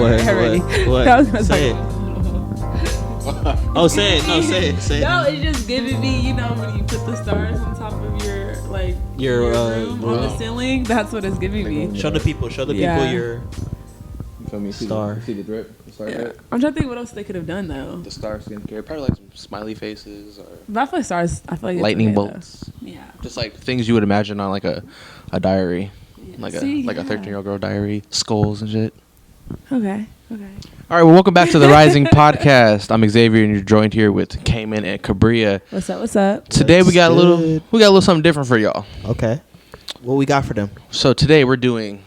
already. What? That was my Say it. Oh, say it. No, say it. Say it. No, it's just giving me, you know, when you put the stars on top of your room on the ceiling. That's what it's giving me. Show the people your You feel me? Star. See the drip? The star drip? I'm trying to think what else they could have done though. The star skincare. Probably like some smiley faces or But I feel like stars. I feel like lightning it's okay, bolts. though. Yeah. Just like things you would imagine on like a diary. Like a 13-year-old girl diary. Skulls and shit. Okay. All right, well, welcome back to the Rising Podcast. I'm Xavier, and you're joined here with Cayman and Kabria. What's up? Today we got a little something different for y'all. Okay. What we got for them? So today we're doing.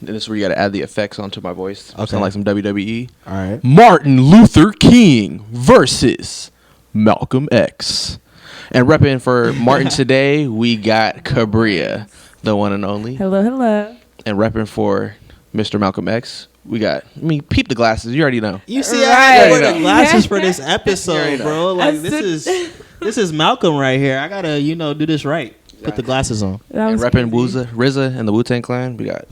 This is where you got to add the effects onto my voice. Okay. Sound like some WWE. All right. Martin Luther King versus Malcolm X. And repping for Martin today, we got Kabria, the one and only. Hello. And repping for Mr. Malcolm X, we got. Peep the glasses. You already know. You see, I had to wear the glasses for this episode, bro. Like this is Malcolm right here. I gotta, do this right. Put the glasses on. And repping RZA and the Wu-Tang Clan, we got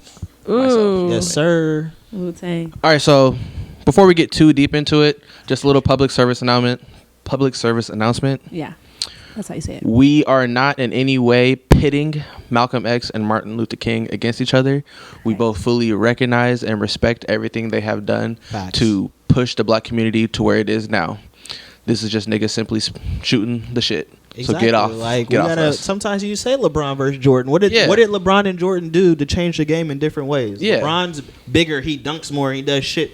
myself. Yes, sir. Wu-Tang. All right, so before we get too deep into it, just a little public service announcement. Yeah, that's how you say it. We are not in any way pitting Malcolm X and Martin Luther King against each other. We both fully recognize and respect everything they have done to push the black community to where it is now. This is just niggas simply shooting the shit. Exactly. So get off. Get off us. Sometimes you say LeBron versus Jordan. What did LeBron and Jordan do to change the game in different ways? Yeah. LeBron's bigger. He dunks more. He does shit.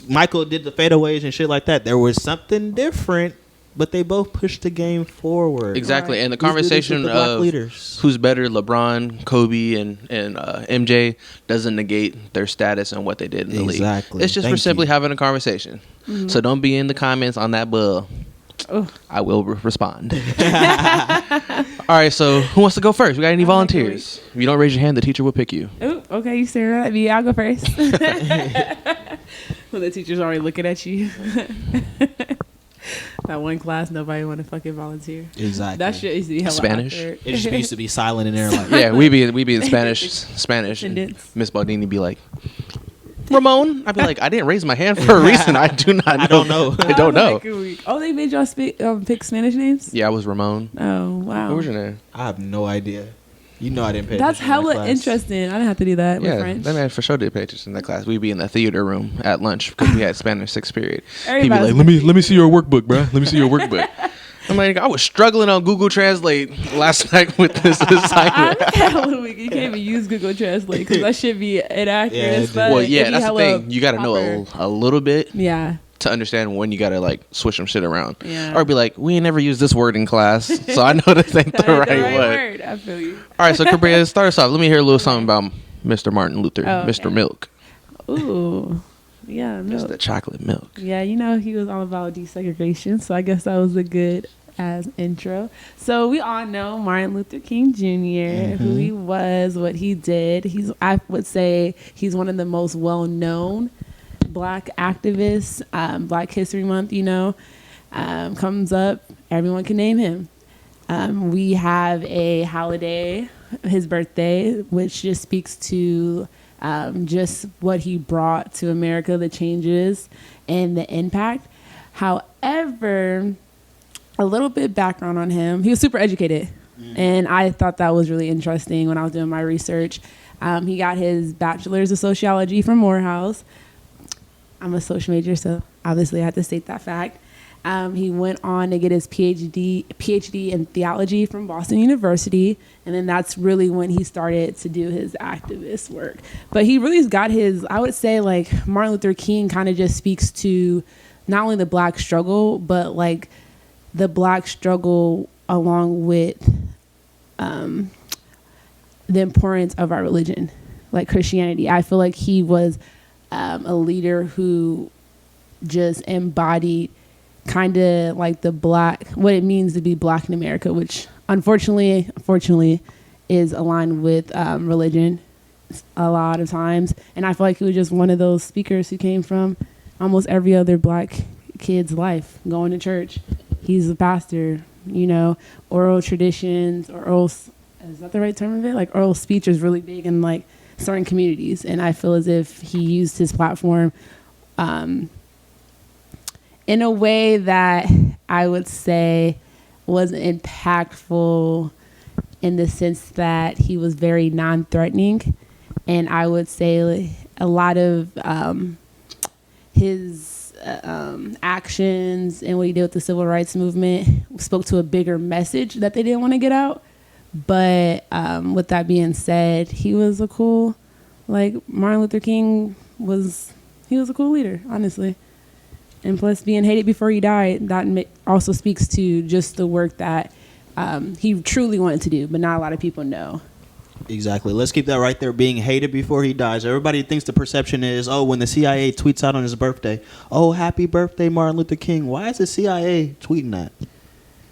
Michael did the fadeaways and shit like that. There was something different. But they both pushed the game forward. Exactly. Right. And the conversation of who's better, LeBron, Kobe, and MJ, doesn't negate their status and what they did in the league. It's just for simply having a conversation. Mm-hmm. So don't be in the comments on that bull. Oh. I will respond. All right, so who wants to go first? We got any volunteers? If you don't raise your hand, the teacher will pick you. Oh, okay. You staring at me. I'll go first. Well, the teacher's already looking at you. That one class, nobody want to fucking volunteer. Exactly. That shit used to be hella Spanish. awkward. It just used to be silent in there. Like, yeah, we be in Spanish, and Miss Baldini be like, Ramon. I'd be like, I didn't raise my hand for a reason. I do not know. I don't know. I don't know. Oh, they made y'all pick Spanish names? Yeah, I was Ramon. Oh, wow. What was your name? I have no idea. I didn't pay attention. That's hella interesting. I didn't have to do that with French. That man for sure did pay attention in that class. We'd be in the theater room at lunch because we had Spanish 6th period. He'd be like, let me see your workbook, bro. Let me see your workbook. I'm like, I was struggling on Google Translate last night with this assignment. You can't even use Google Translate because that should be inaccurate. Well, yeah, that's the thing. You got to know a little bit. Yeah. To understand when you gotta like switch some shit around, yeah. Or be like, we ain't never used this word in class, so I know this ain't the right word. I feel you. All right, so Kabria, start us off. Let me hear a little something about Mr. Martin Luther, Mr. Milk. Ooh, yeah, milk. Mr. Chocolate Milk. Yeah, he was all about desegregation, so I guess that was a good as intro. So we all know Martin Luther King Jr., who he was, what he did. I would say he's one of the most well-known Black activists. Black History Month, comes up. Everyone can name him. We have a holiday, his birthday, which just speaks to just what he brought to America, the changes and the impact. However, a little bit background on him. He was super educated, and I thought that was really interesting when I was doing my research. He got his bachelor's of sociology from Morehouse. I'm a social major, so obviously I have to state that fact. He went on to get his PhD in theology from Boston University, and then that's really when he started to do his activist work. But he really got I would say, like, Martin Luther King kind of just speaks to not only the Black struggle, but like the Black struggle along with the importance of our religion, like Christianity. I feel like he was a leader who just embodied kind of like what it means to be Black in America, which unfortunately is aligned with religion a lot of times. And I feel like he was just one of those speakers who came from almost every other Black kid's life, going to church. He's a pastor, oral traditions, or oral, is that the right term of it? Like oral speech is really big in like certain communities. And I feel as if he used his platform in a way that I would say was impactful in the sense that he was very non-threatening. And I would say a lot of his actions and what he did with the civil rights movement spoke to a bigger message that they didn't want to get out. But with that being said, he was a cool, Martin Luther King he was a cool leader, honestly. And plus, being hated before he died, that also speaks to just the work that he truly wanted to do, but not a lot of people know. Exactly. Let's keep that right there. Being hated before he dies. Everybody thinks the perception is, when the CIA tweets out on his birthday, happy birthday, Martin Luther King. Why is the CIA tweeting that?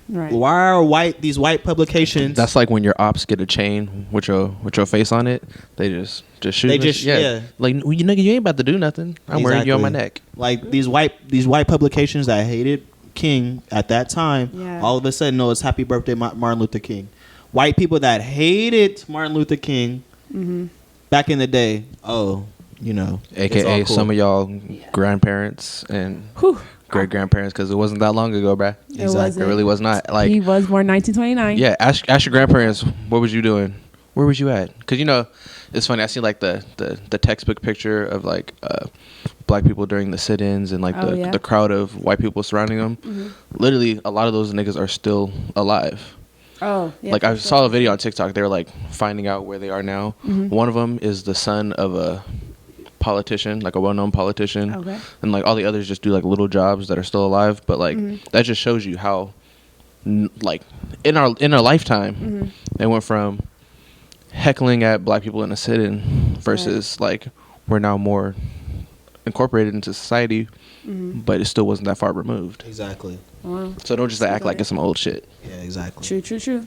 Right. Why are these white publications? That's like when your ops get a chain with your face on it. They just shoot. They just yeah. Like you ain't about to do nothing. I'm wearing you on my neck. Like these white publications that hated King at that time. Yeah. All of a sudden, it's happy birthday, Martin Luther King. White people that hated Martin Luther King back in the day. AKA some of y'all grandparents and. Great grandparents, because it wasn't that long ago, bruh. Exactly. It really was not. Like he was born 1929. Yeah, ask your grandparents, what was you doing? Where was you at? Because it's funny. I see the textbook picture of black people during the sit-ins and the crowd of white people surrounding them. Mm-hmm. Literally, a lot of those niggas are still alive. Oh, yeah. I saw a video on TikTok. They were finding out where they are now. Mm-hmm. One of them is the son of a politician, a well-known politician. Okay. And all the others just do little jobs that are still alive, but that just shows you how in our lifetime they went from heckling at black people in a sit-in versus we're now more incorporated into society, but it still wasn't that far removed. Exactly. Wow. So don't just act like it's some old shit. Yeah, exactly. True.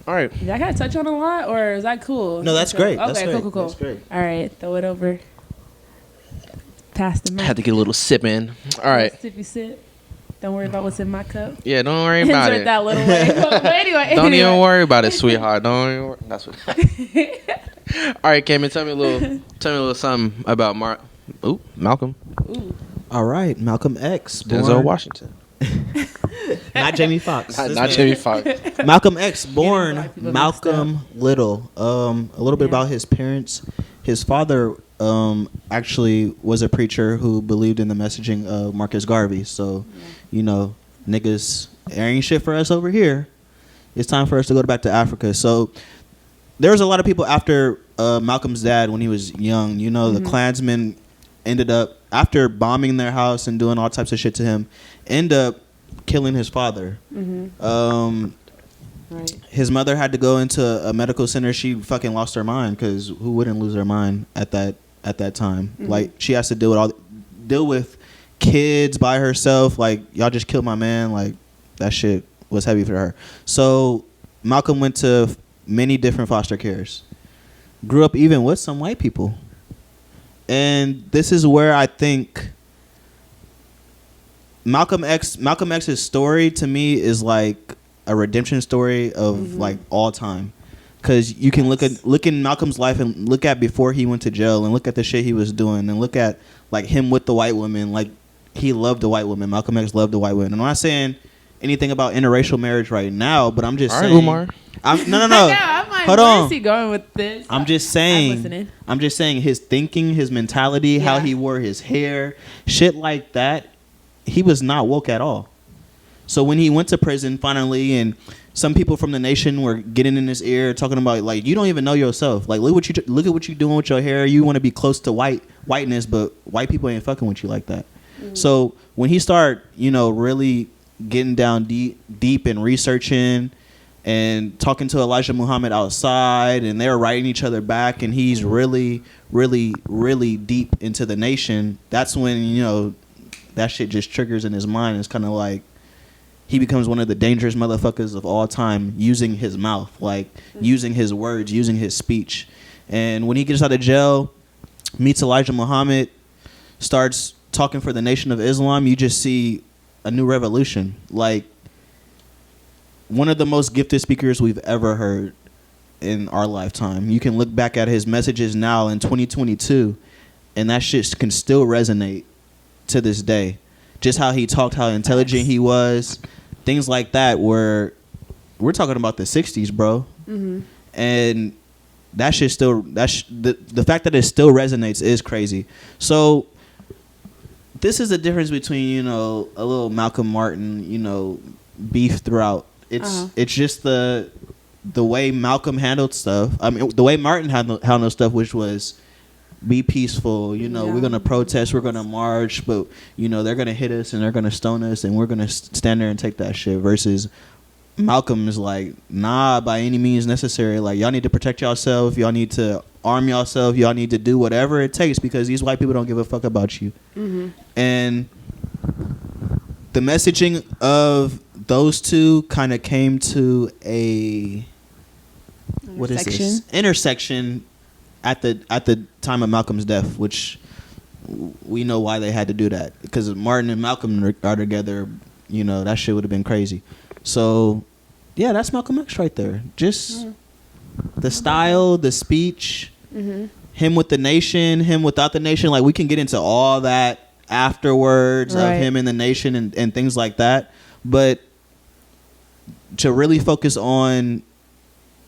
All right. Did I gotta touch on a lot, or is that cool? No, that's great. Okay, that's cool. That's great. All right, throw it over. Pass the mic. Had to get a little sip in. All right. Sippy sip. Don't worry about what's in my cup. Yeah, don't worry about it. That little way. But anyway. Don't even worry about it, sweetheart. Don't even worry. That's what. All right, Cayman, tell me a little something about Malcolm. Ooh. All right, Malcolm X. Denzel Washington. Not Jamie Foxx. Not Jamie Foxx. Malcolm X, born Malcolm Little. A little bit about his parents. His father actually was a preacher who believed in the messaging of Marcus Garvey. So, niggas, there ain't shit for us over here. It's time for us to go back to Africa. So there was a lot of people after Malcolm's dad when he was young. The Klansmen ended up, after bombing their house and doing all types of shit to him, end up killing his father. Right. His mother had to go into a medical center. She fucking lost her mind, because who wouldn't lose their mind at that time? She has to deal with kids by herself. Y'all just killed my man. That shit was heavy for her. So Malcolm went to many different foster cares. Grew up even with some white people. And this is where I think Malcolm X's story to me is a redemption story of all time, because you can look in Malcolm's life and look at before he went to jail and look at the shit he was doing and look at him with the white women. He loved the white women. Malcolm X loved the white women. I'm not saying anything about interracial marriage right now, but I'm just saying. Umar. No. Hold on. Where is he going with this? I'm just saying his thinking, his mentality, how he wore his hair, shit like that. He was not woke at all. So when he went to prison finally, and some people from the nation were getting in his ear talking about you don't even know yourself. Look at what you doing with your hair. You want to be close to whiteness, but white people ain't fucking with you like that. So when he started, really getting down deep and researching and talking to Elijah Muhammad outside, and they're writing each other back, and he's really, really, really deep into the nation. That's when that shit just triggers in his mind. It's kind of he becomes one of the dangerous motherfuckers of all time, using his mouth, using his words, using his speech. And when he gets out of jail, meets Elijah Muhammad, starts talking for the Nation of Islam, you just see a new revolution. One of the most gifted speakers we've ever heard in our lifetime. You can look back at his messages now in 2022, and that shit can still resonate to this day. Just how he talked, how intelligent he was, things like that. Where we're talking about the 60s, bro, and that shit still the fact that it still resonates is crazy. So this is the difference between, you know, a little Malcolm Martin, you know, beef throughout. It's just the way Malcolm handled stuff. I mean, the way Martin handled stuff, which was be peaceful. You know, we're gonna protest, we're gonna march, but you know they're gonna hit us and they're gonna stone us, and we're gonna stand there and take that shit. Versus Malcolm is like, nah, by any means necessary. Like, y'all need to protect yourself. Y'all need to arm yourself. Y'all need to do whatever it takes because these white people don't give a fuck about you. And the messaging of those two kind of came to a intersection at the time of Malcolm's death, which we know why they had to do that, because Martin and Malcolm are together. You know, that shit would have been crazy. So yeah, that's Malcolm X right there. Just the style, the speech, him with the nation, him without the nation. Like, we can get into all that afterwards of him in the nation and things like that, but to really focus on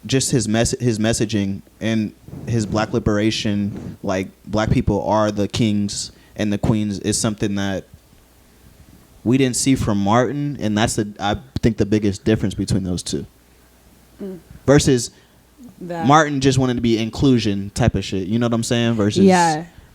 just his messaging and his black liberation, like black people are the kings and the queens, is something that we didn't see from Martin, and that's I think the biggest difference between those two. Versus Martin just wanted to be inclusion type of shit. You know what I'm saying? Versus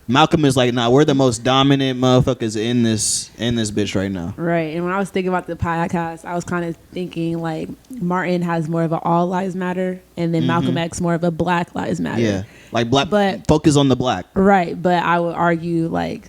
Malcolm is like, nah, we're the most dominant motherfuckers in this bitch right now. Right. And when I was thinking about the podcast, I was kind of thinking like Martin has more of a all lives matter, and then Malcolm X more of a black lives matter. Yeah. Like but focus on the black. Right. But I would argue like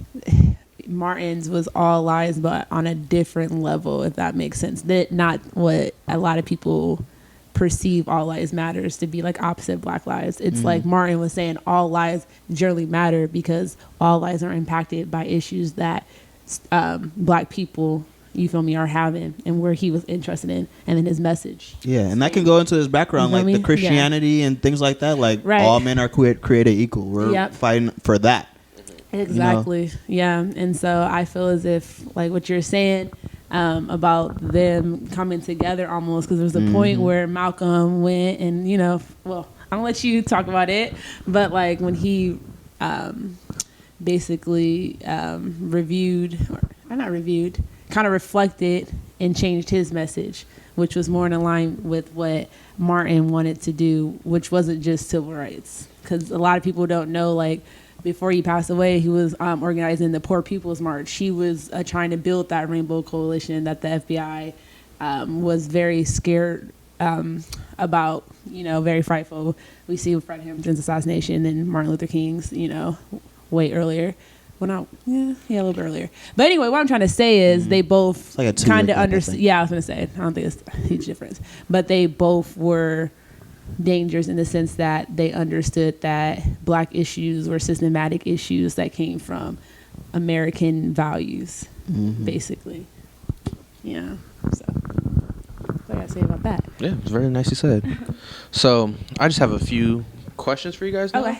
Martin's was all lives, but on a different level, if that makes sense. That not what a lot of people perceive all lives matters to be, like opposite black lives. It's like Martin was saying all lives generally matter because all lives are impacted by issues that black people, you feel me, are having, and where he was interested in, and then his message. Yeah, and that can go into his background, like the Christianity and things like that. Like all men are created equal. We're fighting for that. Exactly. You know? Yeah. And so I feel as if like what you're saying about them coming together almost, because there was a point where Malcolm went and, you know, well, I'll let you talk about it, but like when he basically kind of reflected and changed his message, which was more in line with what Martin wanted to do, which wasn't just civil rights. Because a lot of people don't know, like, before he passed away, he was organizing the Poor People's March. He was trying to build that Rainbow Coalition that the FBI was very scared about, you know, very frightful. We see Fred Hampton's assassination and Martin Luther King's, you know, way earlier. Well, a little bit earlier. But anyway, what I'm trying to say is they both like kind of understood. Yeah, I was going to say, I don't think it's a huge difference. But they both were dangers in the sense that they understood that black issues were systematic issues that came from American values, basically. Yeah. So that's what I gotta say about that. Yeah, it's very nicely said. So I just have a few questions for you guys now. Okay.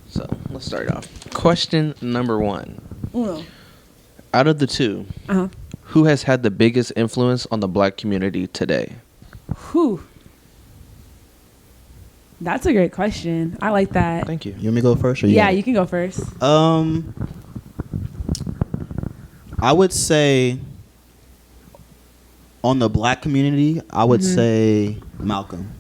So let's start off. Question number 1. Out of the two, who has had the biggest influence on the black community today? That's a great question. I like that. Thank you. You want me to go first? Or yeah, you can go first. I would say on the black community, I would say Malcolm.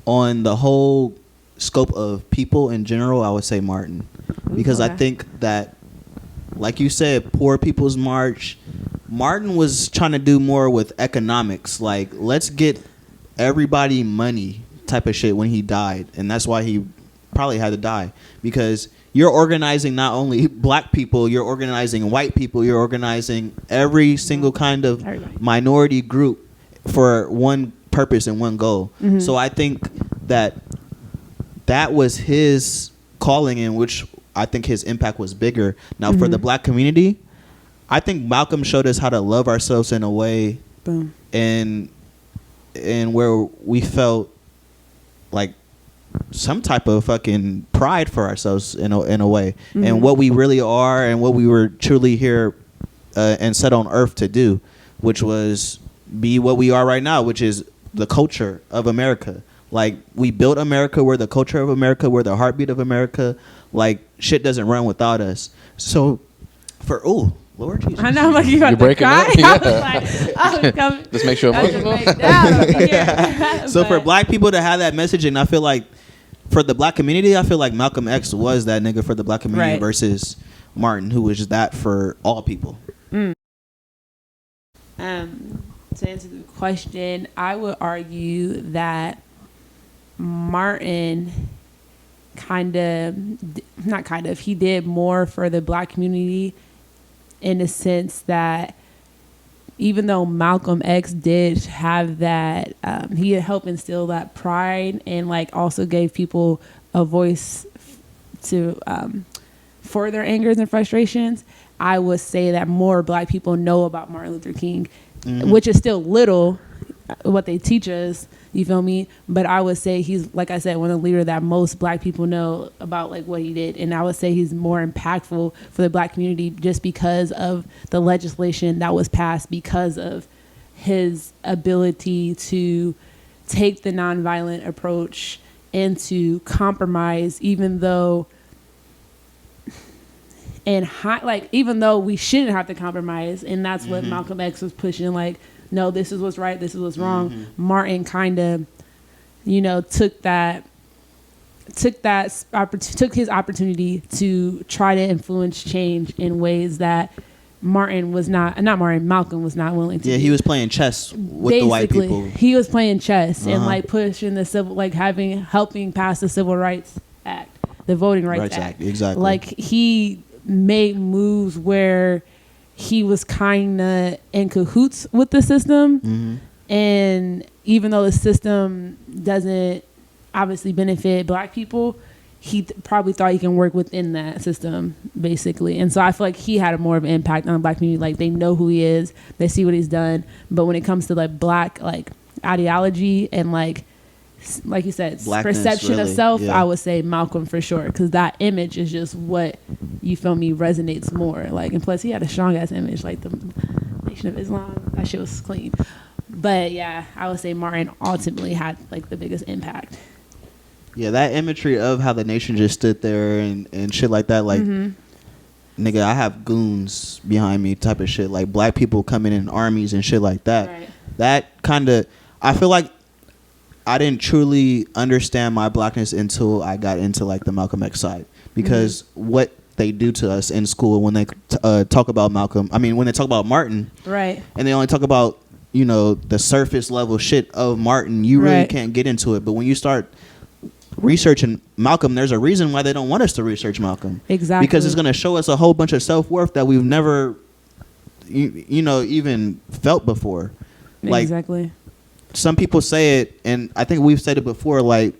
On the whole scope of people in general, I would say Martin. Because I think that, like you said, Poor People's March, Martin was trying to do more with economics. Like, let's get everybody money type of shit when he died. And that's why he probably had to die. Because you're organizing not only black people, you're organizing white people, you're organizing every single kind of minority group for one purpose and one goal. So I think that was his calling, in which I think his impact was bigger. Now for the black community, I think Malcolm showed us how to love ourselves in a way and where we felt like some type of fucking pride for ourselves in a way, and what we really are and what we were truly here and set on earth to do, which was be what we are right now, which is the culture of America. Like, we built America. We're the culture of America. We're the heartbeat of America. Like, shit doesn't run without us. So Lord Jesus. I know, I'm like, you're breaking up. Yeah. Let's make sure emotional. So for black people to have that message, and I feel like for the black community, I feel like Malcolm X was that nigga for the black community versus Martin, who was that for all people. To answer the question, I would argue that Martin he did more for the black community, in the sense that even though Malcolm X did have that, he helped instill that pride, and like also gave people a voice to for their angers and frustrations. I would say that more black people know about Martin Luther King, which is still little what they teach us, you feel me? But I would say he's, like I said, one of the leaders that most black people know about, like what he did. And I would say he's more impactful for the black community just because of the legislation that was passed, because of his ability to take the nonviolent approach and to compromise, even though even though we shouldn't have to compromise. And that's what Malcolm X was pushing, like, no, this is what's right, this is what's wrong. Martin kind of, took his opportunity to try to influence change in ways that Malcolm was not willing to do. He was playing chess with the white people. He was playing chess and like pushing the helping pass the Civil Rights Act, the Voting Rights Act. Exactly. Like, he made moves where he was kind of in cahoots with the system. And even though the system doesn't obviously benefit black people, he probably thought he can work within that system, basically. And so I feel like he had more of an impact on the black community. Like, they know who he is, they see what he's done. But when it comes to like black ideology and like you said, Blackness, perception of self, I would say Malcolm for sure, because that image is just what, you feel me, resonates more. Like, and plus he had a strong ass image, like the Nation of Islam, that shit was clean. But yeah, I would say Martin ultimately had like the biggest impact. Yeah, that imagery of how the nation just stood there and shit like that, like, nigga, I have goons behind me type of shit, like black people coming in armies and shit like that. Right. That kind of, I feel like I didn't truly understand my blackness until I got into like the Malcolm X side, because what they do to us in school when they talk about when they talk about Martin, right, and they only talk about the surface level shit of Martin, you really can't get into it. But when you start researching Malcolm, there's a reason why they don't want us to research Malcolm. Exactly, because it's going to show us a whole bunch of self-worth that we've never even felt before. Like, exactly. Some people say it, and I think we've said it before, like,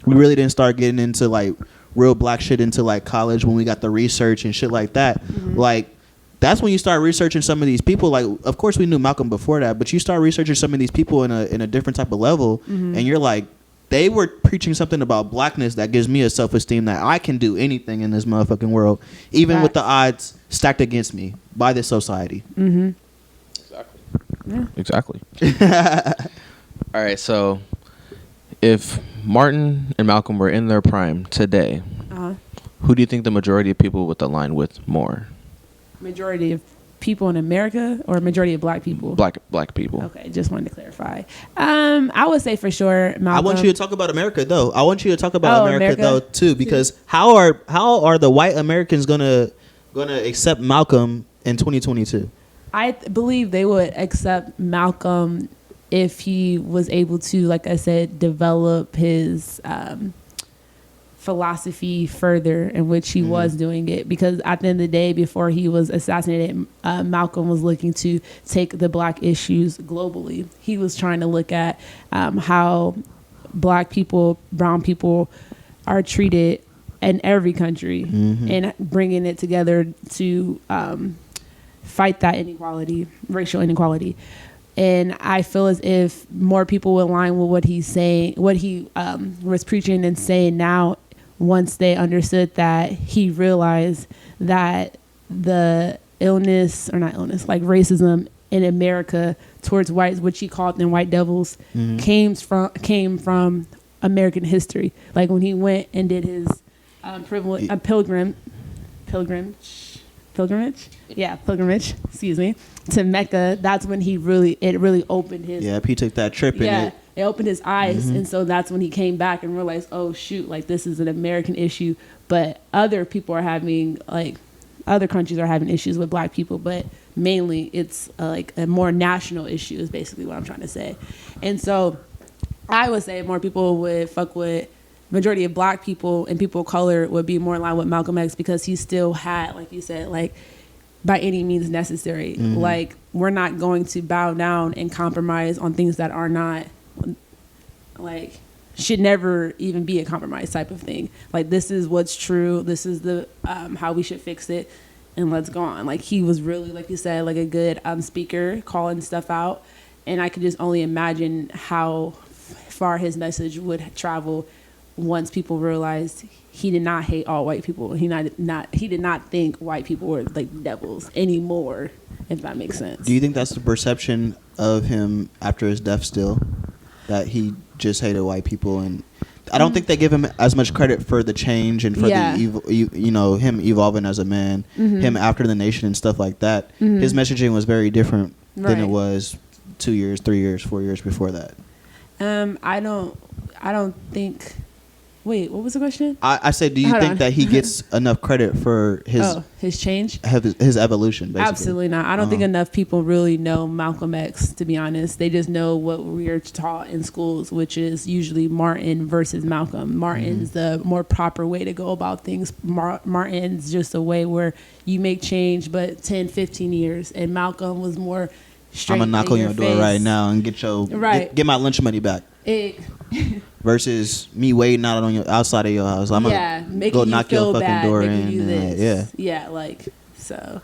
we really didn't start getting into like real black shit into like college when we got the research and shit like that. Like, that's when you start researching some of these people. Like, of course we knew Malcolm before that, but you start researching some of these people in a different type of level, and you're like, they were preaching something about blackness that gives me a self-esteem that I can do anything in this motherfucking world, even with the odds stacked against me by this society. Exactly. Yeah. Exactly. All right, so if Martin and Malcolm were in their prime today, who do you think the majority of people would align with more? Majority of people in America or majority of black people? Black people. Okay, just wanted to clarify. I would say for sure Malcolm. I want you to talk about America though. I want you to talk about America though too, because how are the white Americans gonna accept Malcolm in 2022? I believe they would accept Malcolm if he was able to, like I said, develop his philosophy further, in which he was doing it. Because at the end of the day, before he was assassinated, Malcolm was looking to take the black issues globally. He was trying to look at how black people, brown people are treated in every country, and bringing it together to fight that inequality, racial inequality. And I feel as if more people would align with what he's saying, what he was preaching and saying now, once they understood that he realized that the illness, or not illness, like racism in America towards whites, which he called them white devils, came from American history. Like when he went and did his pilgrimage, excuse me, to Mecca, that's when it really opened his... Yeah, he took that trip it opened his eyes. And so that's when he came back and realized, oh shoot, like this is an American issue, but other people are having, like, other countries are having issues with black people, but mainly it's like a more national issue is basically what I'm trying to say. And so I would say more people would fuck with, majority of black people and people of color would be more in line with Malcolm X, because he still had, like you said, like, by any means necessary. Like, we're not going to bow down and compromise on things that are not, like, should never even be a compromise type of thing. Like, this is what's true. This is the how we should fix it, and let's go on. Like, he was really, like you said, like a good speaker, calling stuff out. And I could just only imagine how far his message would travel once people realized he did not hate all white people. He did not think white people were like devils anymore, if that makes sense. Do you think that's the perception of him after his death still? That he just hated white people? And I don't think they give him as much credit for the change and for the him evolving as a man, him after the nation and stuff like that. His messaging was very different than it was 2 years, 3 years, 4 years before that. I don't think... Wait, what was the question? I said, do you think that he gets enough credit for his change? His evolution, basically? Absolutely not. I don't think enough people really know Malcolm X, to be honest. They just know what we're taught in schools, which is usually Martin versus Malcolm. Martin's the more proper way to go about things. Martin's just a way where you make change, but 10, 15 years. And Malcolm was more straight. I'm going to knock on your door right now and get my lunch money back. Versus me waiting out on your outside of your house. I'm gonna go knock your fucking door in. Like, so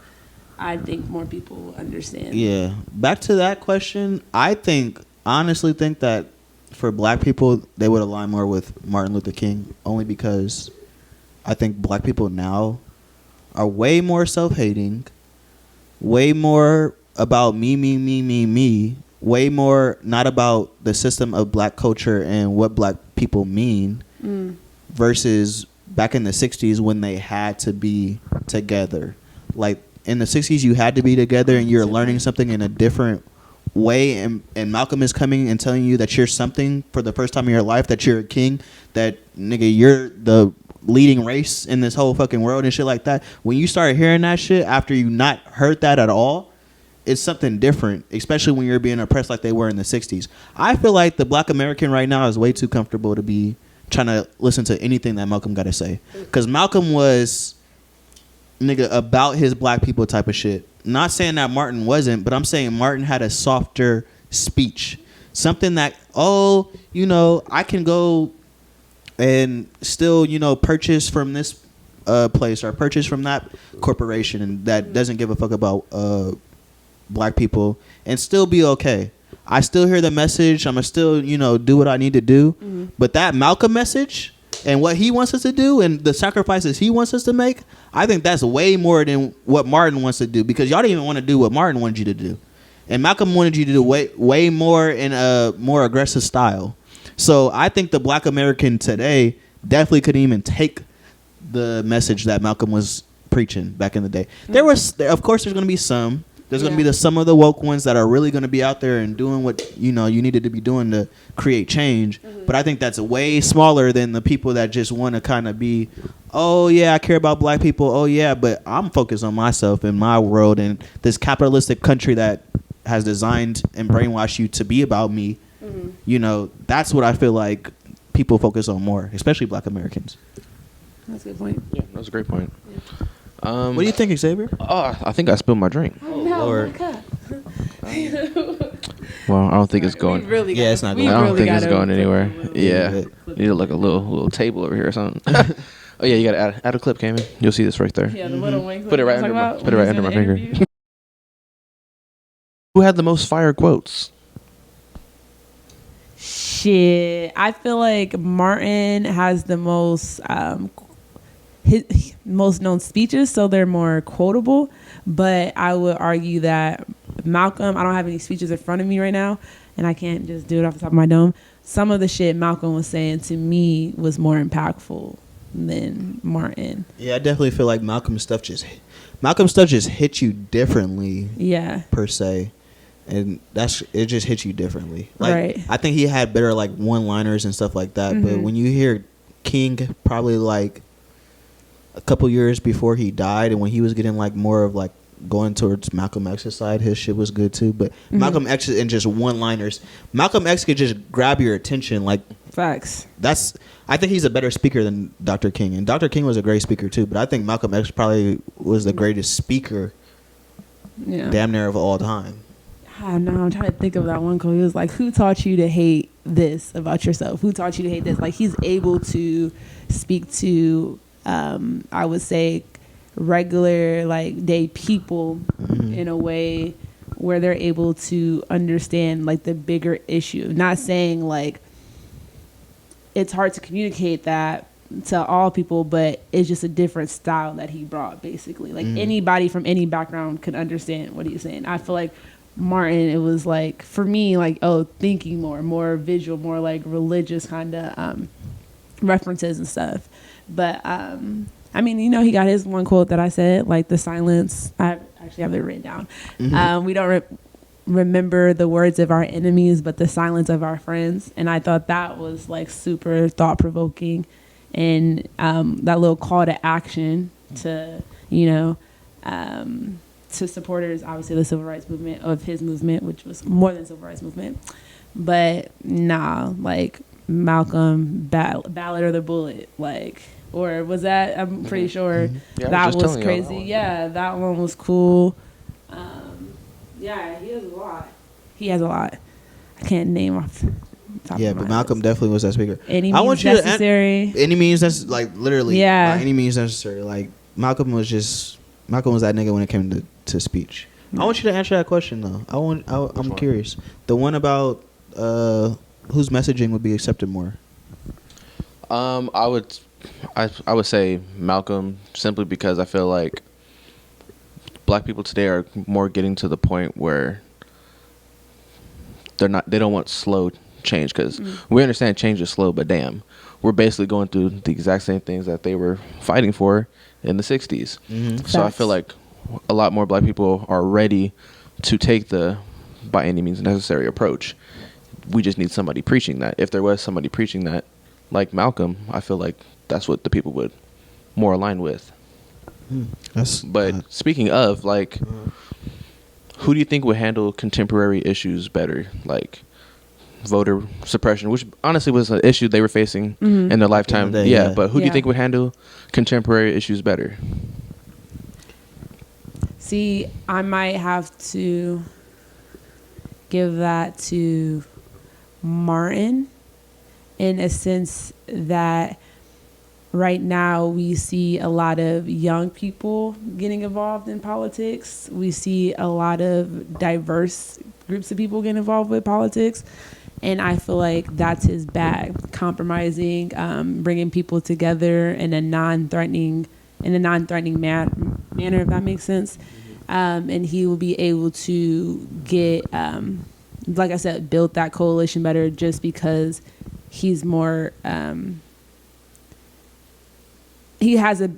I think more people will understand. Yeah. Back to that question, I honestly think that for black people, they would align more with Martin Luther King, only because I think black people now are way more self-hating, way more about me, way more not about the system of black culture and what black people mean, versus back in the 60s when they had to be together. Like, in the 60s, you had to be together and you're learning something in a different way. And Malcolm is coming and telling you that you're something for the first time in your life, that you're a king, that, nigga, you're the leading race in this whole fucking world and shit like that. When you start hearing that shit after you not heard that at all, it's something different, especially when you're being oppressed like they were in the 60s. I feel like the black American right now is way too comfortable to be trying to listen to anything that Malcolm got to say. Because Malcolm was, nigga, about his black people type of shit. Not saying that Martin wasn't, but I'm saying Martin had a softer speech. Something that, I can go and still, purchase from this place or purchase from that corporation, and that doesn't give a fuck about black people, and still be okay. I still hear the message. I'm gonna still, do what I need to do. But that Malcolm message and what he wants us to do and the sacrifices he wants us to make, I think that's way more than what Martin wants to do, because y'all didn't even want to do what Martin wanted you to do. And Malcolm wanted you to do way more in a more aggressive style. So I think the black American today definitely couldn't even take the message that Malcolm was preaching back in the day. Of course, there's going to be some. There's going to be some of the woke ones that are really going to be out there and doing what, you needed to be doing to create change. But I think that's way smaller than the people that just want to kind of be, oh, yeah, I care about black people. Oh, yeah, but I'm focused on myself and my world and this capitalistic country that has designed and brainwashed you to be about me. That's what I feel like people focus on more, especially black Americans. That's a good point. Yeah, that's a great point. Yeah. What do you think, Xavier? I think I spilled my drink. Oh, no, Lord. Well, I don't think it's going. It's not going. I don't think it's going anywhere. Yeah, you need like a little table over here or something. Oh yeah, you gotta add a clip, Cayman. You'll see this right there. Yeah, the little wing. Put it right under my finger. Who had the most fire quotes? Shit, I feel like Martin has the most his most known speeches, so they're more quotable. But I would argue that Malcolm, I don't have any speeches in front of me right now, and I can't just do it off the top of my dome. Some of the shit Malcolm was saying to me was more impactful than Martin. Yeah, I definitely feel like Malcolm's stuff just hits you differently. Yeah, per se. And it just hits you differently. Like, right. I think he had better like one-liners and stuff like that. Mm-hmm. But when you hear King, probably like a couple years before he died, and when he was getting like more of like going towards Malcolm X's side, his shit was good too. But Malcolm X and just one-liners, Malcolm X could just grab your attention. Like, facts. I think he's a better speaker than Dr. King, and Dr. King was a great speaker too. But I think Malcolm X probably was the greatest speaker, damn near of all time. I know. I'm trying to think of that one quote. He was like, "Who taught you to hate this about yourself? Who taught you to hate this?" Like, he's able to speak to, I would say, regular like day people in a way where they're able to understand like the bigger issue. Not saying like it's hard to communicate that to all people, but it's just a different style that he brought. Basically, like anybody from any background could understand what he's saying. I feel like Martin, it was like, for me, like, thinking more visual, more like religious kind of references and stuff. But I mean, he got his one quote that I said, like, the silence. I actually have it written down. We don't remember the words of our enemies, but the silence of our friends. And I thought that was like super thought provoking, and that little call to action to to supporters, obviously, the civil rights movement, of his movement, which was more than civil rights movement. But like Malcolm, Ballad or the Bullet, like, or was that, I'm pretty sure that was crazy. Yeah, that one was cool. Yeah, he has a lot. I can't name off the top of my but Malcolm definitely was that speaker. Any means necessary. Any means that's like literally. Yeah. Any means necessary. Like, Malcolm was that nigga when it came to speech. I want you to answer that question though. I'm curious. The one about whose messaging would be accepted more. I would say Malcolm, simply because I feel like black people today are more getting to the point where they don't want slow change, because we understand change is slow, but damn, we're basically going through the exact same things that they were fighting for in the 60s. So I feel like a lot more black people are ready to take the by any means necessary approach. We just need somebody preaching that. If there was somebody preaching that, like Malcolm, I feel like that's what the people would more align with. But speaking of, like, who do you think would handle contemporary issues better? Like voter suppression, which honestly was an issue they were facing in their lifetime. But who do you think would handle contemporary issues better? See, I might have to give that to Martin, in a sense that right now we see a lot of young people getting involved in politics. We see a lot of diverse groups of people getting involved with politics. And I feel like that's his bag, compromising, bringing people together in a non-threatening manner, if that makes sense. And he will be able to get, like I said, build that coalition better, just because he's more, he has a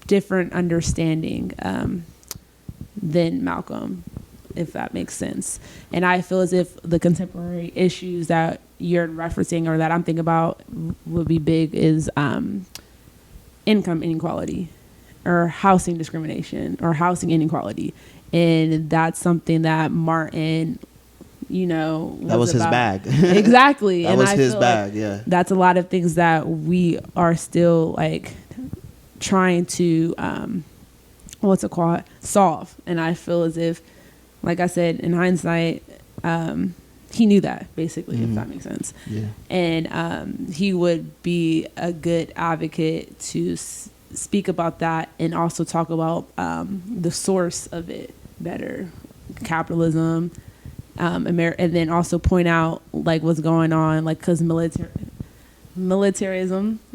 different understanding than Malcolm, if that makes sense. And I feel as if the contemporary issues that you're referencing, or that I'm thinking about, would be big is income inequality, or housing discrimination, or housing inequality. And that's something that Martin, that was his bag. Exactly. That was his bag. Yeah. That's a lot of things that we are still like trying to solve. And I feel as if, like I said, in hindsight, he knew that, basically, if that makes sense. Yeah. And he would be a good advocate to speak about that, and also talk about the source of it better, capitalism, and then also point out like what's going on, like because militarism,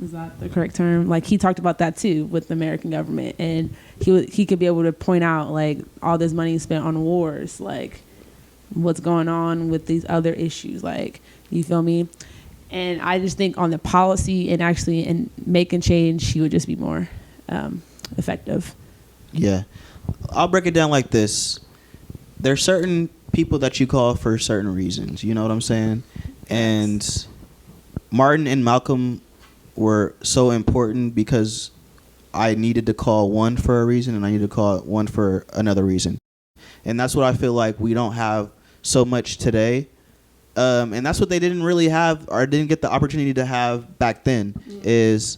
is that the correct term? Like he talked about that too with the American government, and he could be able to point out like all this money spent on wars, like what's going on with these other issues, like, you feel me? And I just think on the policy and actually in making change, he would just be more effective. Yeah, I'll break it down like this. There's certain people that you call for certain reasons, you know what I'm saying? And Martin and Malcolm were so important because I needed to call one for a reason and I needed to call one for another reason. And that's what I feel like we don't have so much today. And that's what they didn't really have or didn't get the opportunity to have back then, is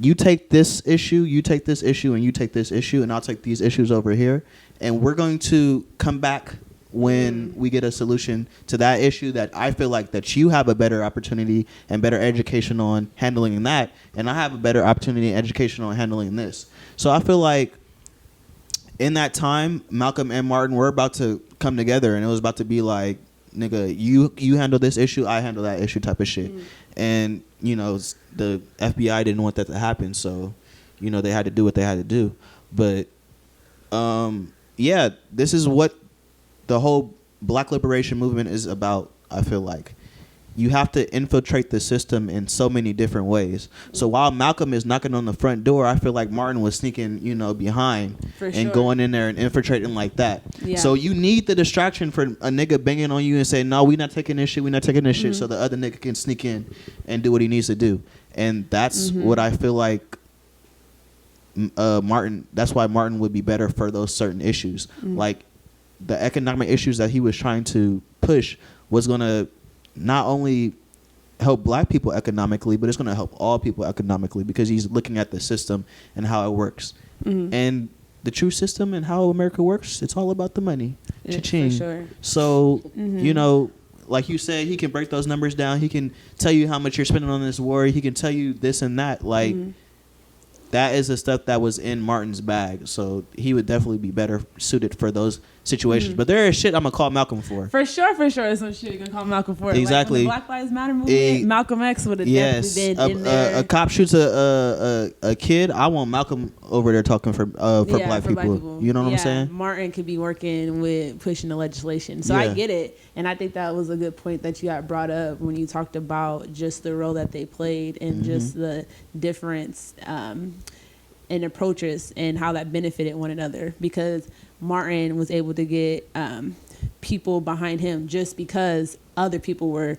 you take this issue, you take this issue, and you take this issue, and I'll take these issues over here. And we're going to come back when we get a solution to that issue that I feel like that you have a better opportunity and better education on handling that, and I have a better opportunity and education on handling this. So I feel like in that time, Malcolm and Martin were about to come together, and it was about to be like, nigga, you handle this issue, I handle that issue type of shit. And, you know, the FBI didn't want that to happen, so, you know, they had to do what they had to do. But, yeah, this is what the whole Black liberation movement is about, I feel like. You have to infiltrate the system in so many different ways. So while Malcolm is knocking on the front door, I feel like Martin was sneaking, you know, behind and going in there and infiltrating like that. Yeah. So you need the distraction for a nigga banging on you and say, no, we not taking this shit, so the other nigga can sneak in and do what he needs to do. And that's what I feel like Martin, that's why Martin would be better for those certain issues. Like the economic issues that he was trying to push was going to not only help Black people economically, but it's going to help all people economically, because he's looking at the system and how it works. And the true system and how America works, it's all about the money. Cha-ching. For sure. So, you know, like you said, he can break those numbers down. He can tell you how much you're spending on this war. He can tell you this and that. Like, that is the stuff that was in Martin's bag. So he would definitely be better suited for those situations. But there is shit I'm going to call Malcolm for. For sure. Some shit you're going to call Malcolm for. Exactly. Like when the Black Lives Matter movement, Malcolm X would have definitely been in there. A cop shoots a kid. I want Malcolm over there talking for black people. You know what I'm saying? Martin could be working with pushing the legislation. So I get it. And I think that was a good point that you got brought up when you talked about just the role that they played and just the difference and approaches and how that benefited one another, because Martin was able to get people behind him just because other people were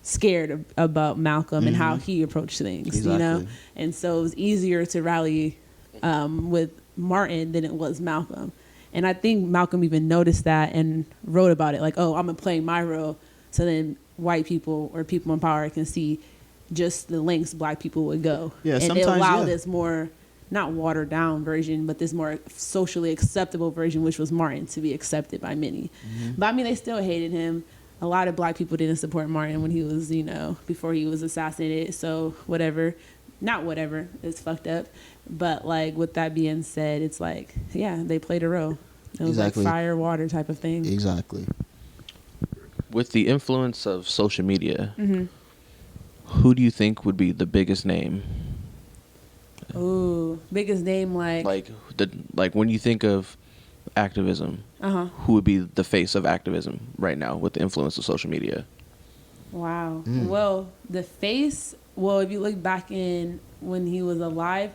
scared about Malcolm and how he approached things, you know? And so it was easier to rally with Martin than it was Malcolm. And I think Malcolm even noticed that and wrote about it, like, oh, I'm playing my role, so then white people or people in power can see just the lengths Black people would go. Yeah, and it allowed this more, not watered down version, but this more socially acceptable version, which was Martin, to be accepted by many. But I mean, they still hated him. A lot of Black people didn't support Martin when he was, you know, before he was assassinated. So not whatever, it's fucked up. But like, with that being said, it's like, yeah, they played a role. It was like fire, water type of thing. Exactly. With the influence of social media, who do you think would be the biggest name? Ooh, biggest name like when you think of activism, who would be the face of activism right now with the influence of social media? Wow. Well, the face, if you look back in when he was alive,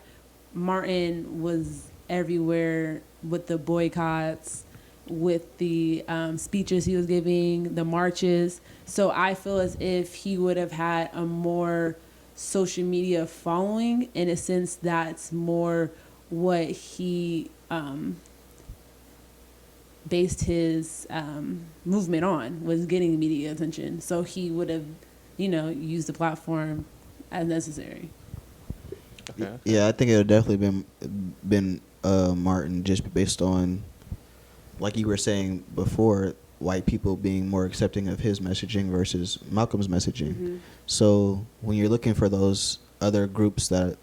Martin was everywhere with the boycotts, with the speeches he was giving, the marches. So I feel as if he would have had a more social media following, in a sense that's more what he based his movement on, was getting media attention. So he would have, you know, used the platform as necessary. Okay. Yeah, I think it would definitely been Martin, just based on, like you were saying before, white people being more accepting of his messaging versus Malcolm's messaging. So when you're looking for those other groups that,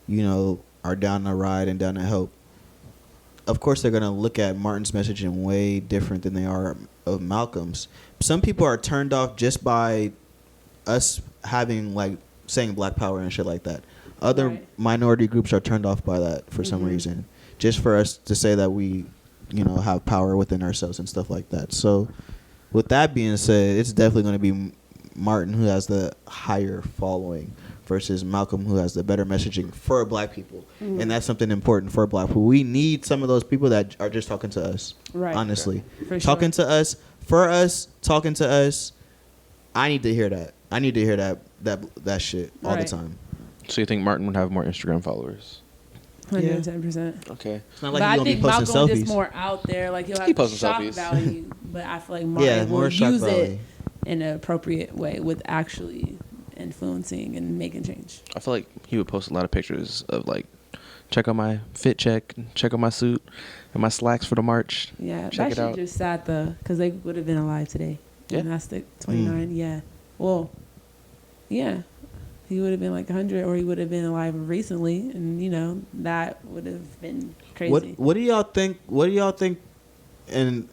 you know, are down to ride and down to help, of course they're gonna look at Martin's messaging way different than they are of Malcolm's. Some people are turned off just by us having like saying Black Power and shit like that. Other minority groups are turned off by that for some reason, just for us to say that we, have power within ourselves and stuff like that. So, with that being said, it's definitely going to be Martin who has the higher following versus Malcolm who has the better messaging for Black people, and that's something important for Black people. We need some of those people that are just talking to us, honestly, talking to us for us, talking to us. I need to hear that. I need to hear that shit all the time. So you think Martin would have more Instagram followers? 110%. Okay. It's not like but I think Malcolm selfies. is more out there. Like he'll have shock value, but I feel like Martin will use it in an appropriate way with actually influencing and making change. I feel like he would post a lot of pictures of like, check out my fit check out my suit and my slacks for the march. Yeah, that shit just sad though, because they would have been alive today. Yeah. Gymnastic 29. Yeah. Well, yeah. He would have been like 100, or he would have been alive recently, and that would have been crazy. What do y'all think? And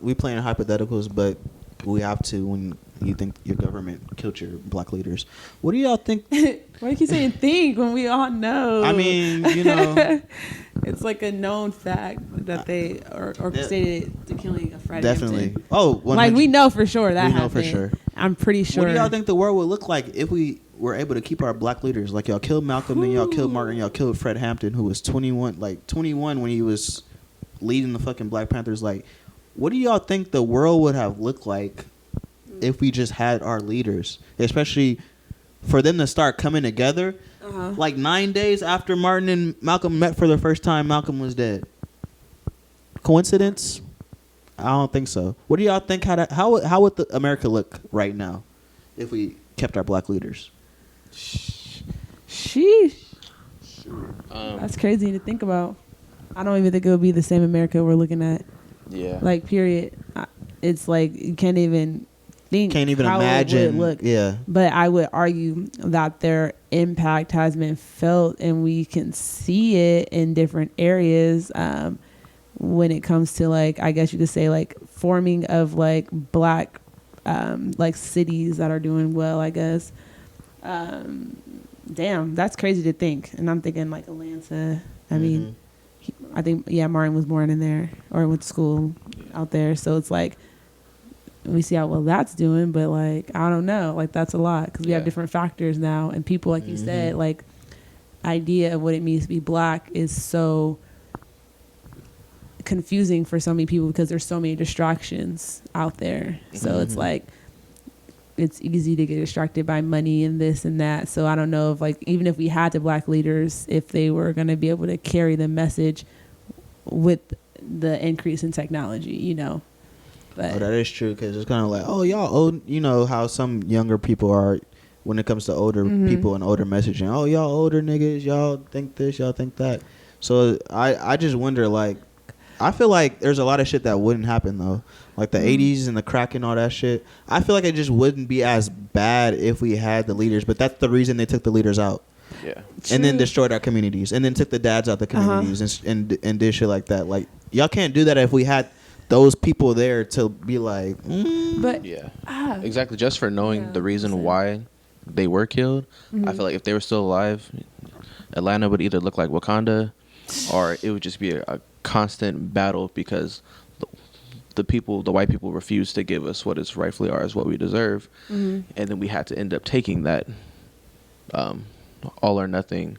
we playing hypotheticals, but we have to when you think your government killed your Black leaders. What do y'all think? Why do you keep saying think when we all know? I mean, it's like a known fact that they orchestrated the killing of Fred definitely. Hampton. Oh, 100. Like we know for sure that happened. We know for sure. I'm pretty sure. What do y'all think the world would look like if we were able to keep our Black leaders? Like y'all killed Malcolm, then y'all killed Martin, y'all killed Fred Hampton, who was 21 when he was leading the fucking Black Panthers. Like, what do y'all think the world would have looked like if we just had our leaders, especially for them to start coming together? Like 9 days after Martin and Malcolm met for the first time, Malcolm was dead. Coincidence? I don't think so. What do y'all think? How would America look right now if we kept our Black leaders? Sheesh. That's crazy to think about. I don't even think it would be the same America we're looking at. Yeah. Like, period. It's like you can't even think. Can't even imagine. It would look. Yeah. But I would argue that their impact has been felt, and we can see it in different areas. When it comes to, like, I guess you could say, like, forming of like Black like cities that are doing well, I guess. Damn, that's crazy to think. And I'm thinking like Atlanta. I mean, I think Martin was born in there or went to school out there, so it's like we see how well that's doing, but like I don't know, like that's a lot because we have different factors now, and people, like you said, like idea of what it means to be Black is so confusing for so many people because there's so many distractions out there. So it's like it's easy to get distracted by money and this and that. So I don't know if, like, even if we had the Black leaders, if they were going to be able to carry the message with the increase in technology, But that is true, because it's kind of like, oh, y'all old, how some younger people are when it comes to older people and older messaging. Oh, y'all older niggas, y'all think this, y'all think that. So I just wonder, like, I feel like there's a lot of shit that wouldn't happen, though. Like the 80s and the crack and all that shit. I feel like it just wouldn't be as bad if we had the leaders. But that's the reason they took the leaders out. Yeah. True. And then destroyed our communities. And then took the dads out the communities and did shit like that. Like, y'all can't do that if we had those people there to be like... But exactly. Just for knowing the reason why they were killed, I feel like if they were still alive, Atlanta would either look like Wakanda or it would just be a constant battle because the white people refused to give us what is rightfully ours, what we deserve, and then we had to end up taking that all or nothing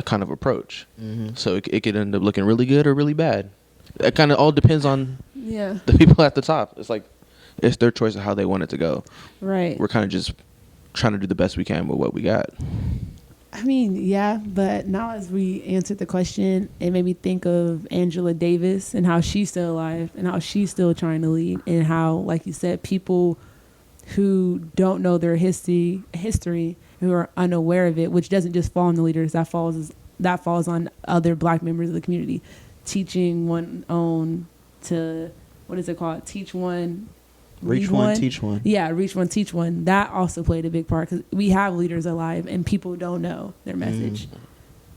kind of approach. So it could end up looking really good or really bad. It kind of all depends on the people at the top. It's like it's their choice of how they want it to go. Right. We're kind of just trying to do the best we can with what we got. I mean, yeah, but now as we answered the question, it made me think of Angela Davis and how she's still alive and how she's still trying to lead, and how, like you said, people who don't know their history, who are unaware of it, which doesn't just fall on the leaders, that falls on other Black members of the community, teaching one own to, what is it called? Teach one. Reach one, teach one. Yeah, reach one, teach one. That also played a big part because we have leaders alive and people don't know their message.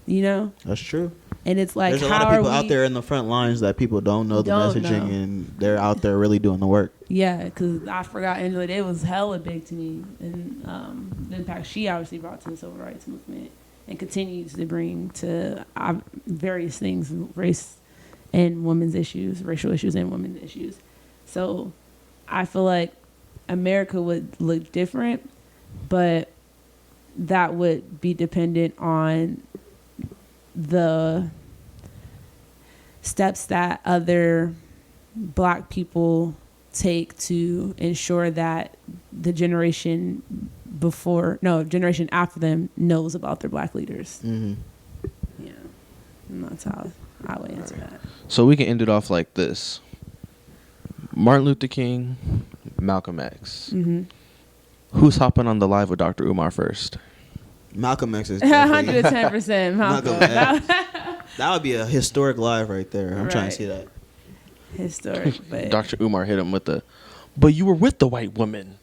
You know? That's true. And it's like, there's a lot of people out there in the front lines that people don't know the messaging, and they're out there really doing the work. Yeah, because I forgot Angela Day was hella big to me, and the impact she obviously brought to the civil rights movement and continues to bring to various things, race and women's issues, racial issues and women's issues. So I feel like America would look different, but that would be dependent on the steps that other Black people take to ensure that the generation after them knows about their Black leaders. Mm-hmm. Yeah, and that's how I would answer that. So we can end it off like this: Martin Luther King, Malcolm X. Mm-hmm. Who's hopping on the live with Dr. Umar first? Malcolm X is 110% Malcolm. That would be a historic live right there. I'm trying to see that. Historic, but Dr. Umar hit him with but you were with the white woman.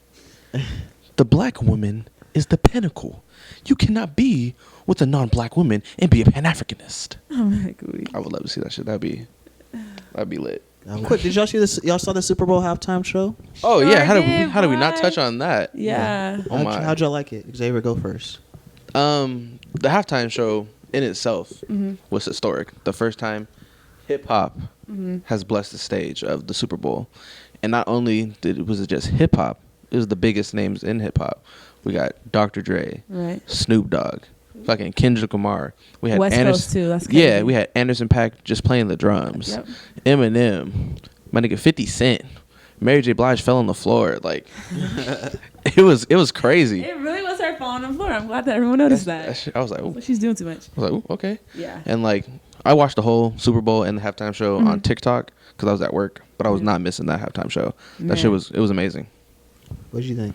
The Black woman is the pinnacle. You cannot be with a non-Black woman and be a Pan-Africanist. Oh my God. I would love to see that shit. That'd be lit. Quick, did y'all see this? Y'all saw the Super Bowl halftime show? Oh yeah, how do we not touch on that? Yeah. Oh my. How'd y'all like it? Xavier, go first. The halftime show in itself was historic. The first time hip hop has blessed the stage of the Super Bowl, and not only was it just hip hop, it was the biggest names in hip hop. We got Dr. Dre, right, Snoop Dogg, fucking Kendrick Lamar. We had West Coast too. That's crazy. Yeah, we had Anderson .Paak just playing the drums. Yep. Eminem, my nigga 50 Cent. Mary J. Blige fell on the floor. Like it was crazy. It really was her falling on the floor. I'm glad that everyone noticed that. I was like, ooh. She's doing too much. I was like, ooh, okay. Yeah. And like, I watched the whole Super Bowl and the halftime show on TikTok because I was at work, but I was not missing that halftime show. That shit was amazing. What did you think?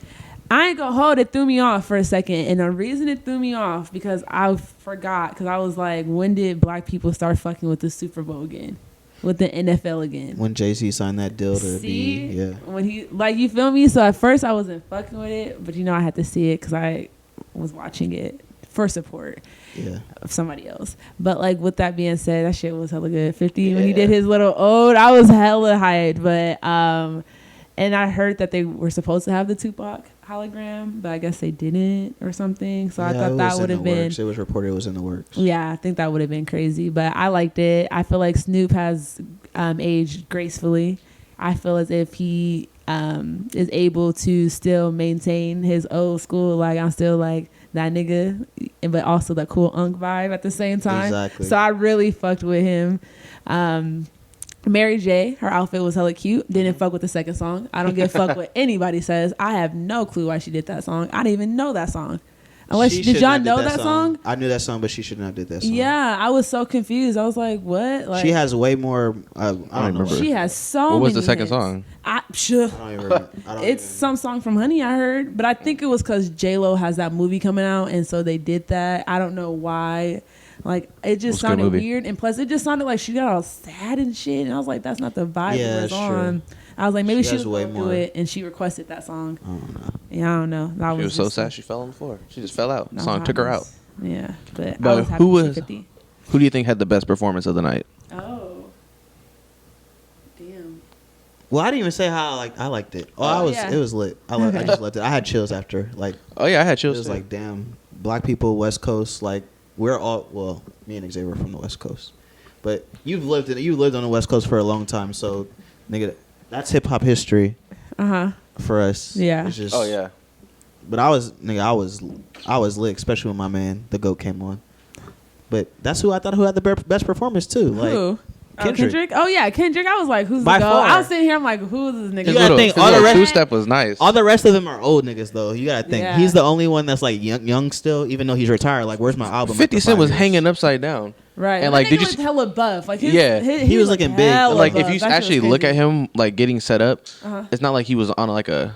I ain't gonna hold it. Threw me off for a second, and the reason it threw me off because I forgot, because I was like, when did Black people start fucking with the Super Bowl again? With the NFL again. When Jay-Z signed that deal to be, yeah. When he, like, you feel me? So at first I wasn't fucking with it, but I had to see it because I was watching it for support of somebody else. But like, with that being said, that shit was hella good. 50 when he did his little ode, I was hella hyped. But and I heard that they were supposed to have the Tupac hologram, but I guess they didn't or something. So I thought that would have been. It was reported it was in the works. Yeah, I think that would have been crazy, but I liked it. I feel like Snoop has aged gracefully. I feel as if he is able to still maintain his old school, like, I'm still like that nigga, but also that cool unk vibe at the same time. Exactly. So I really fucked with him. Mary J, her outfit was hella cute. Didn't fuck with the second song. I don't give a fuck what anybody says. I have no clue why she did that song. I didn't even know that song. Did y'all know that song? I knew that song, but she should not have did that song. Yeah, I was so confused. I was like, what? Like, she has way more. I don't remember. She has so many. What was the second hits. song? I don't even it's some song from Honey, I heard. But I think it was because J-Lo has that movie coming out, and so they did that. I don't know why. Like, it just sounded weird. And plus, it just sounded like she got all sad and shit. And I was like, that's not the vibe it was on. I was like, maybe she was going to do it, and she requested that song. I don't know. Yeah, I don't know. She was so sad she fell on the floor. She just fell out. The song took her out. Yeah. But I was who do you think had the best performance of the night? Oh. Damn. Well, I didn't even say how I liked it. It was lit. I just loved it. I had chills after. Like, oh yeah, I had chills. It was like, damn, Black people, West Coast, like, we're all, well, me and Xavier are from the West Coast, but you've lived on the West Coast for a long time, so nigga, that's hip hop history. For us. Yeah. It's just, oh yeah. But I was lit, especially when my man the GOAT came on. But that's who I thought had the best performance too. Like, who? Kendrick? Oh yeah, Kendrick. I was like, who's the GOAT? I was sitting here, I'm like, who is this nigga? You gotta think all the rest. Two-step was nice. All the rest of them are old niggas though. You gotta think he's the only one that's like young still, even though he's retired. Like, where's my album? 50 Cent was hanging upside down. Right. And like, did you hella buff? Like, he was looking big. Like, if you actually look at him, like, getting set up, it's not like he was on like a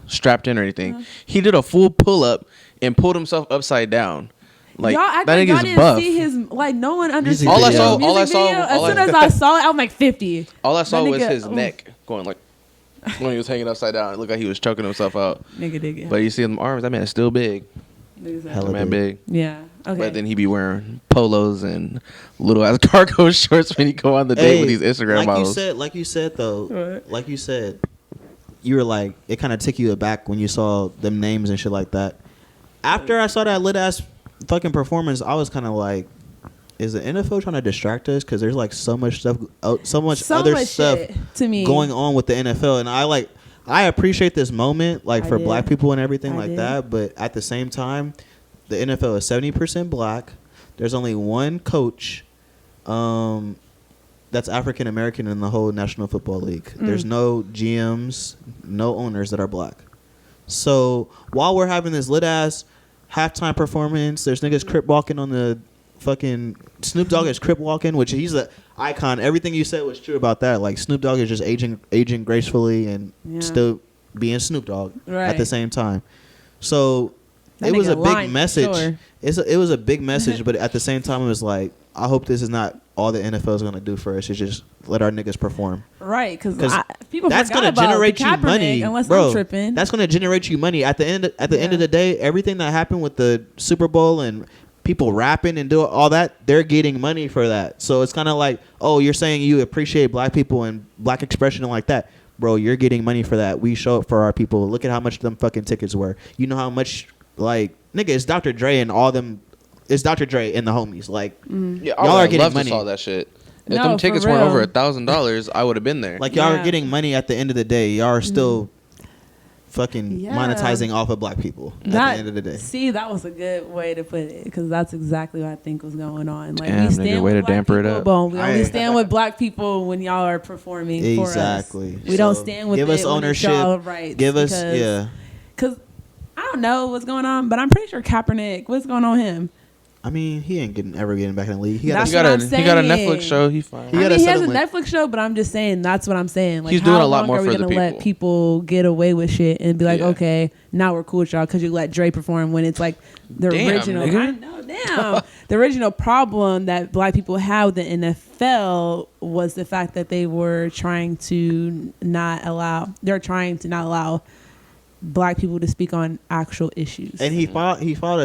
strapped in or anything. He did a full pull up and pulled himself upside down. Like, y'all that nigga's didn't buff. See his, like, no one understood. All I saw, as soon as I saw it, I'm like 50. All I saw was his neck going like when he was hanging upside down. It looked like he was choking himself out. Nigga dig it. But you see them arms, that man is still big. Hella man big. Yeah. Okay. But then he be wearing polos and little ass cargo shorts when he go on the date with these Instagram models. Like you said though, like you said, you were like, it kind of took you aback when you saw them names and shit like that. After I saw that lit ass fucking performance, I was kind of like, is the NFL trying to distract us? Because there's like so much stuff, so much other stuff to me going on with the NFL, and I appreciate this moment, like for black people and everything like that. But at the same time, the NFL is 70% black. There's only one coach that's African American in the whole National Football League. There's no GMs, no owners that are black. So while we're having this lit ass halftime performance, there's niggas crip walking on the fucking Snoop Dogg is crip walking, which he's an icon. Everything you said was true about that. Like Snoop Dogg is just aging gracefully and still being Snoop Dogg at the same time. So it was a big message. Sure. It was a big message, but at the same time, it was like, I hope this is not all the NFL is going to do for us. Is just let our niggas perform. Right, because people that's going to generate you money, unless bro. I'm tripping. That's going to generate you money. At the end of the day, everything that happened with the Super Bowl and people rapping and doing all that, they're getting money for that. So it's kind of like, oh, you're saying you appreciate black people and black expression and like that. Bro, you're getting money for that. We show up for our people. Look at how much them fucking tickets were. You know how much, like, nigga, it's Dr. Dre and all them. It's Dr. Dre and the homies. Like, y'all are getting money. Saw that shit. If them tickets weren't over $1,000, I would have been there. Like, y'all are getting money at the end of the day. Y'all are still fucking monetizing off of black people at the end of the day. See, that was a good way to put it, because that's exactly what I think was going on. Like, damn, we stand nigga, way to damper it up. We only stand with black people when y'all are performing for us. We don't stand with give us ownership. Rights give us because I don't know what's going on, but I'm pretty sure Kaepernick. What's going on with him? I mean, he ain't ever getting back in the league. He got a Netflix show. He fine. He has a Netflix show, but I'm just saying that's what I'm saying. Like, he's doing a lot more for the people. Are we gonna let people get away with shit and be like, okay, now we're cool with y'all because you let Dre perform when it's like the original? Nigga. I know, damn. The original problem that black people had with the NFL was the fact that they were trying to not allow black people to speak on actual issues. And he filed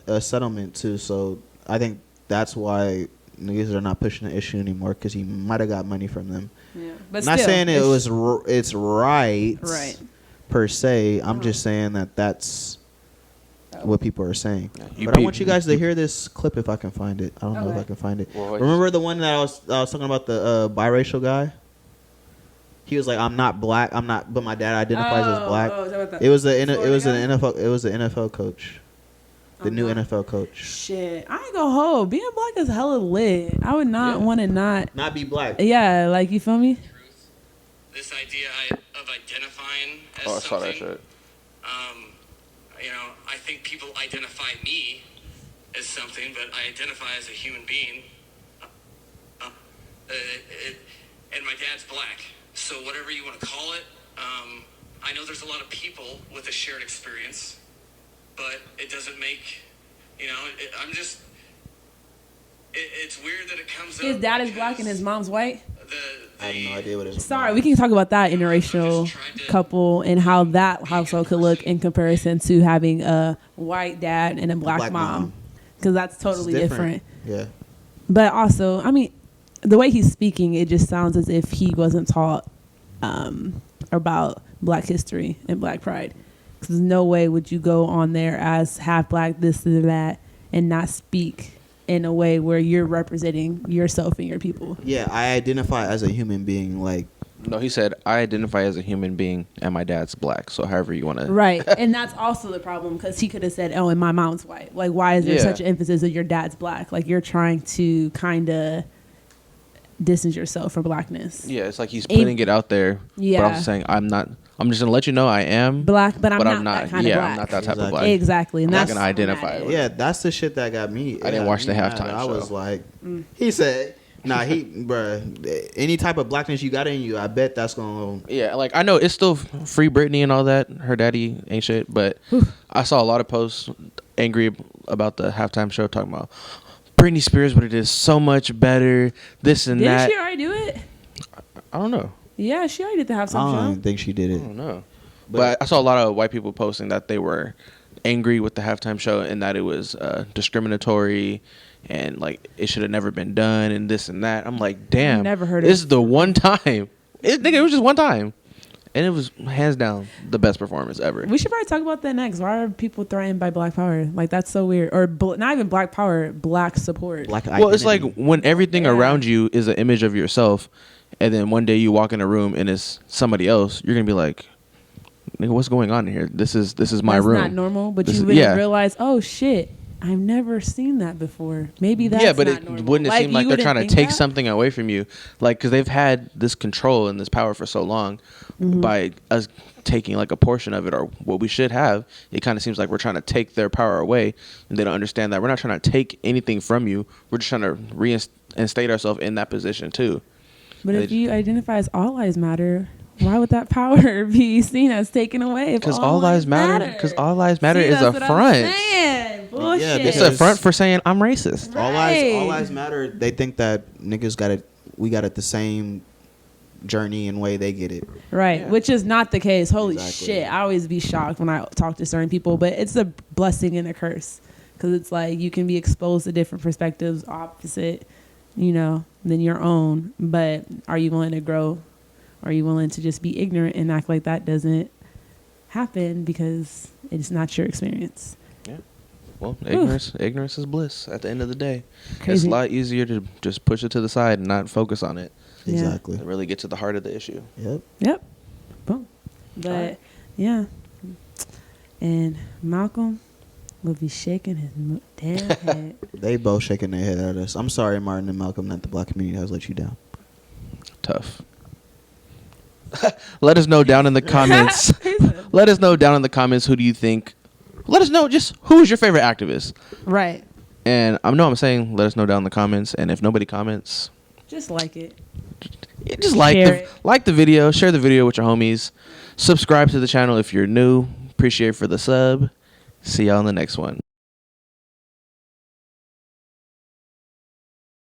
a settlement too, so I think that's why niggas are not pushing the issue anymore, because he might have got money from them. Yeah, but not saying it's right per se. I'm just saying that's what people are saying. But I want you guys to hear this clip if I can find it. I don't know if I can find it. Well, remember the one that I was talking about, the biracial guy? He was like, I'm not black. I'm not, but my dad identifies as black. It was an NFL coach. The new NFL coach. Shit, I ain't gonna hold. Being black is hella lit. I would not want to not be black. Yeah, like, you feel me? This idea of identifying as I something. saw that shit. I think people identify me as something, but I identify as a human being. And my dad's black. So whatever you want to call it, I know there's a lot of people with a shared experience, but it doesn't make, it's weird that it comes up. His dad is black and his mom's white? I have no idea what it is. Sorry, we can talk about that interracial couple and how that household could look in comparison to having a white dad and a black mom. Because that's totally different. Yeah. But also, I mean, the way he's speaking, it just sounds as if he wasn't taught about black history and black pride. Because no way would you go on there as half black, this and that, and not speak in a way where you're representing yourself and your people. Yeah, I identify as a human being. Like, no, he said, I identify as a human being and my dad's black. So however you want to. Right. And that's also the problem, because he could have said, oh, and my mom's white. Like, why is there such an emphasis that your dad's black? Like, you're trying to kind of distance yourself from blackness. Yeah, it's like he's putting it out there. Yeah. But also saying, I'm just going to let you know I am black, but I'm not that kind of black. I'm not that type of black. Exactly. And I'm not going to identify with. Yeah, that's the shit that got me. I didn't watch the halftime show. I was like, he said, bruh, any type of blackness you got in you, I bet that's going to. Yeah, like, I know it's still free Britney and all that. Her daddy ain't shit. But I saw a lot of posts angry about the halftime show talking about Britney Spears, but it is so much better, this and that. Didn't she already do it? I don't know. Yeah, she already did the halftime show. I don't think she did it. I don't know. But I saw a lot of white people posting that they were angry with the halftime show and that it was discriminatory and like it should have never been done and this and that. I'm like, damn, never heard this is the one time. It was just one time. And it was hands down the best performance ever. We should probably talk about that next. Why are people threatened by Black Power? Like, that's so weird. Or not even Black Power, Black support. Black well, it's like when everything around you is an image of yourself, and then one day you walk in a room and it's somebody else, you're gonna be like, nigga, what's going on here? This is my room. That's not normal, but you wouldn't realize, oh shit, I've never seen that before. Maybe that's but not it normal. wouldn't it seem like they're trying to take that? something away from you, like because they've had this control and this power for so long. By us taking like a portion of it or what we should have, it kind of seems like we're trying to take their power away, and they don't understand that we're not trying to take anything from you. We're just trying to reinstate ourselves in that position too. But if you identify as all lives matter, why would that power be seen as taken away? Because all lives matter. Because all lives matter is a front. Bullshit. Yeah, it's a front for saying I'm racist. Right. All lives matter. They think that niggas got it. We got it the same journey and way they get it. Right, which is not the case. Holy shit. I always be shocked when I talk to certain people, but it's a blessing and a curse. Because it's like you can be exposed to different perspectives, opposite, than your own. But are you willing to grow? Are you willing to just be ignorant and act like that doesn't happen because it's not your experience? Yeah. Well, ignorance is bliss at the end of the day. Crazy. It's a lot easier to just push it to the side and not focus on it. Exactly. And really get to the heart of the issue. Yep. Boom. But, yeah. And Malcolm will be shaking his damn head. They both shaking their head at us. I'm sorry, Martin and Malcolm, that the Black community has let you down. Tough. Let us know down in the comments. Let us know down in the comments who do you think. Let us know just who is your favorite activist. Right. And I'm saying let us know down in the comments. And if nobody comments, just like it. Just like the video, share the video with your homies. Subscribe to the channel if you're new. Appreciate for the sub. See y'all in the next one.